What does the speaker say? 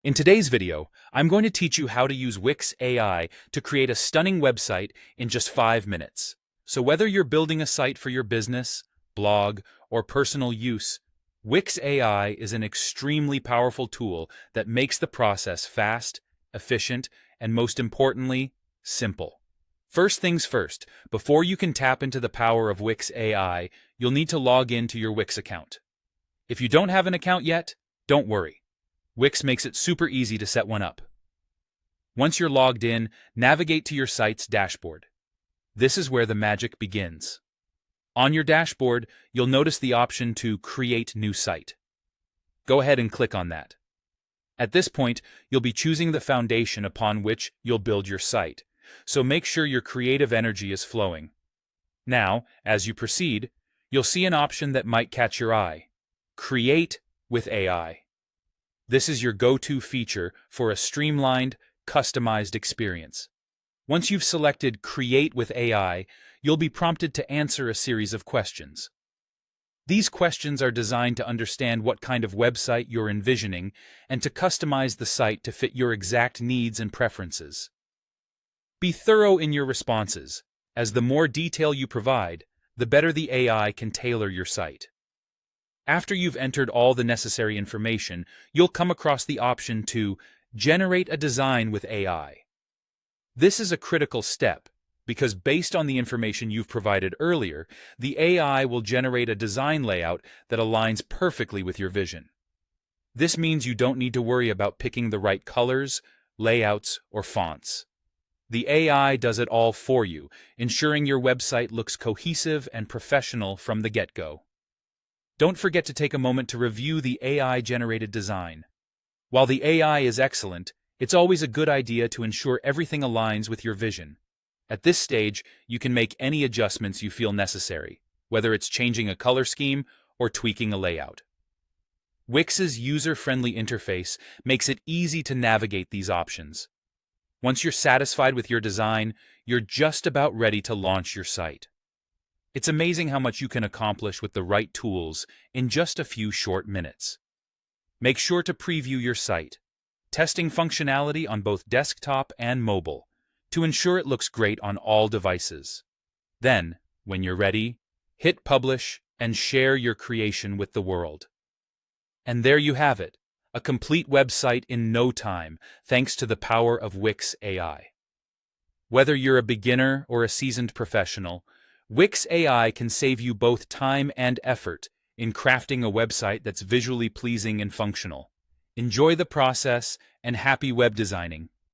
In today's video, I'm going to teach you how to use Wix AI to create a stunning website in just 5 minutes. So whether you're building a site for your business, blog, or personal use, Wix AI is an extremely powerful tool that makes the process fast, efficient, and most importantly, simple. First things first, before you can tap into the power of Wix AI, you'll need to log in to your Wix account. If you don't have an account yet, don't worry. Wix makes it super easy to set one up. Once you're logged in, navigate to your site's dashboard. This is where the magic begins. On your dashboard, you'll notice the option to Create New Site. Go ahead and click on that. At this point, you'll be choosing the foundation upon which you'll build your site, so make sure your creative energy is flowing. Now, as you proceed, you'll see an option that might catch your eye: Create with AI. This is your go-to feature for a streamlined, customized experience. Once you've selected Create with AI, you'll be prompted to answer a series of questions. These questions are designed to understand what kind of website you're envisioning and to customize the site to fit your exact needs and preferences. Be thorough in your responses, as the more detail you provide, the better the AI can tailor your site. After you've entered all the necessary information, you'll come across the option to Generate a Design with AI. This is a critical step because based on the information you've provided earlier, the AI will generate a design layout that aligns perfectly with your vision. This means you don't need to worry about picking the right colors, layouts, or fonts. The AI does it all for you, ensuring your website looks cohesive and professional from the get-go. Don't forget to take a moment to review the AI-generated design. While the AI is excellent, it's always a good idea to ensure everything aligns with your vision. At this stage, you can make any adjustments you feel necessary, whether it's changing a color scheme or tweaking a layout. Wix's user-friendly interface makes it easy to navigate these options. Once you're satisfied with your design, you're just about ready to launch your site. It's amazing how much you can accomplish with the right tools in just a few short minutes. Make sure to preview your site, testing functionality on both desktop and mobile, to ensure it looks great on all devices. Then, when you're ready, hit publish and share your creation with the world. And there you have it, a complete website in no time, thanks to the power of Wix AI. Whether you're a beginner or a seasoned professional, Wix AI can save you both time and effort in crafting a website that's visually pleasing and functional. Enjoy the process and happy web designing.